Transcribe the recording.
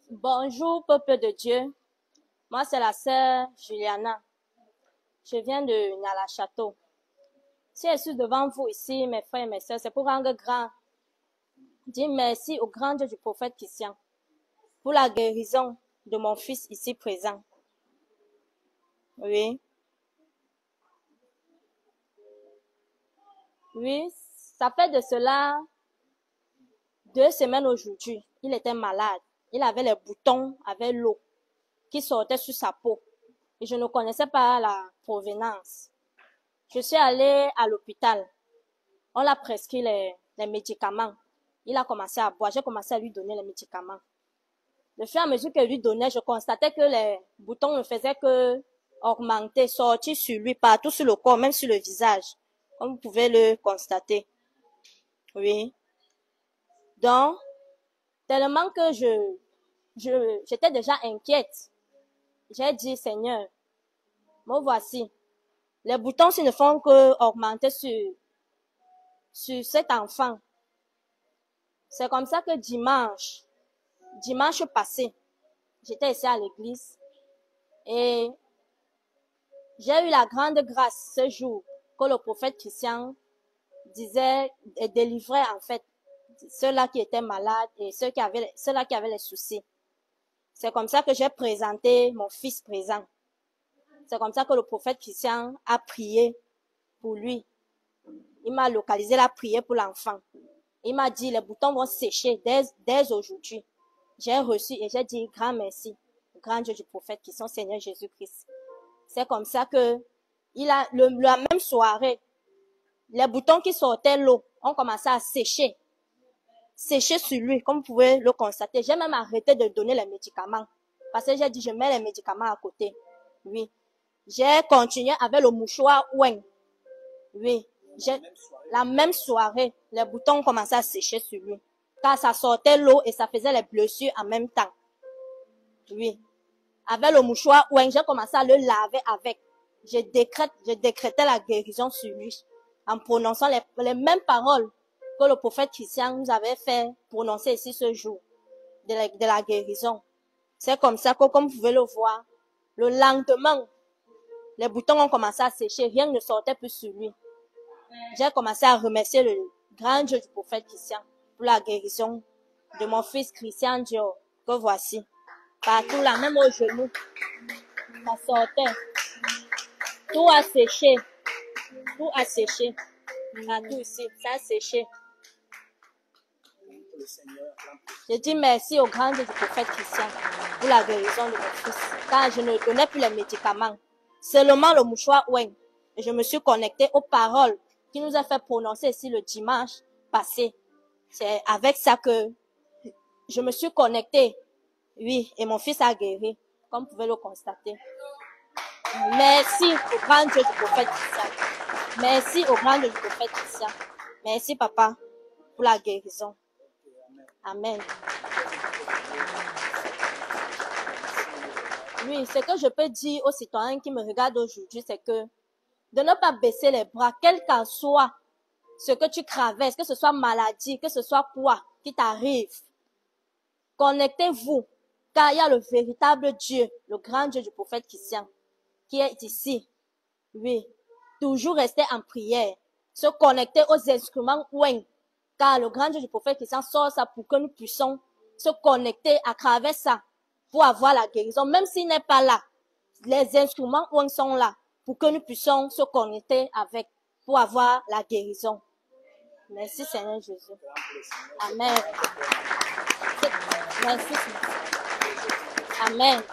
Bonjour, peuple de Dieu. Moi, c'est la sœur Juliana. Je viens de Nala-Château. Si je suis devant vous ici, mes frères et mes sœurs, c'est pour rendre grand. Dire merci au grand Dieu du prophète Christian pour la guérison de mon fils ici présent. Oui. Oui, ça fait de cela 2 semaines aujourd'hui. Il était malade. Il avait les boutons avec l'eau qui sortait sur sa peau. Et je ne connaissais pas la provenance. Je suis allée à l'hôpital. On l'a prescrit les médicaments. Il a commencé à boire. J'ai commencé à lui donner les médicaments. De fur et à mesure que je lui donnais, je constatais que les boutons ne faisaient que augmenter, sortir sur lui, partout sur le corps, même sur le visage. Comme vous pouvez le constater. Oui. Donc, tellement que j'étais déjà inquiète. J'ai dit, Seigneur, me voici. Les boutons, s'ils ne font que augmenter sur cet enfant. C'est comme ça que dimanche passé, j'étais ici à l'église et j'ai eu la grande grâce ce jour que le prophète Christian disait et délivrait en fait ceux-là qui étaient malades et ceux-là qui avaient les soucis. C'est comme ça que j'ai présenté mon fils présent. C'est comme ça que le prophète Christian a prié pour lui. Il m'a localisé la prière pour l'enfant. Il m'a dit, les boutons vont sécher dès aujourd'hui. J'ai reçu et j'ai dit, grand merci, grand Dieu du prophète Christian, Seigneur Jésus-Christ. C'est comme ça que, la même soirée, les boutons qui sortaient l'eau ont commencé à sécher sur lui, comme vous pouvez le constater. J'ai même arrêté de donner les médicaments, parce que j'ai dit, je mets les médicaments à côté. Oui. J'ai continué avec le mouchoir ouin. Oui. La même soirée, les boutons ont commencé à sécher sur lui. Car ça sortait l'eau et ça faisait les blessures en même temps. Oui. Avec le mouchoir ouin, j'ai commencé à le laver avec. Je décrétais la guérison sur lui. En prononçant les mêmes paroles que le prophète Christian nous avait fait prononcer ici ce jour. De la guérison. C'est comme ça que, comme vous pouvez le voir, le lendemain, les boutons ont commencé à sécher. Rien ne sortait plus sur lui. J'ai commencé à remercier le grand Dieu du prophète Christian pour la guérison de mon fils Christian Dior, que voici. Partout là, même au genou, ça sortait. Tout a séché. Tout a séché. Partout ici, ça a séché. Je dis merci au grand Dieu du prophète Christian pour la guérison de mon fils. Car je ne donnais plus les médicaments. Seulement le mouchoir ouin. Et je me suis connectée aux paroles qui nous a fait prononcer ici le dimanche passé. C'est avec ça que je me suis connectée. Oui, et mon fils a guéri, comme vous pouvez le constater. Merci au grand Dieu du prophète Christian. Merci au grand Dieu du prophète Christian. Merci, papa, pour la guérison. Amen. Oui, ce que je peux dire aux citoyens qui me regardent aujourd'hui, c'est que de ne pas baisser les bras, quel qu'en soit ce que tu traverses, que ce soit maladie, que ce soit quoi qui t'arrive. Connectez-vous, car il y a le véritable Dieu, le grand Dieu du prophète Christian, qui est ici. Oui, toujours rester en prière, se connecter aux instruments ouin, car le grand Dieu du prophète Christian sort ça pour que nous puissions se connecter à travers ça, pour avoir la guérison, même s'il n'est pas là. Les instruments ouin sont là, pour que nous puissions se connecter avec, pour avoir la guérison. Merci Seigneur Jésus. Amen. Merci. Amen.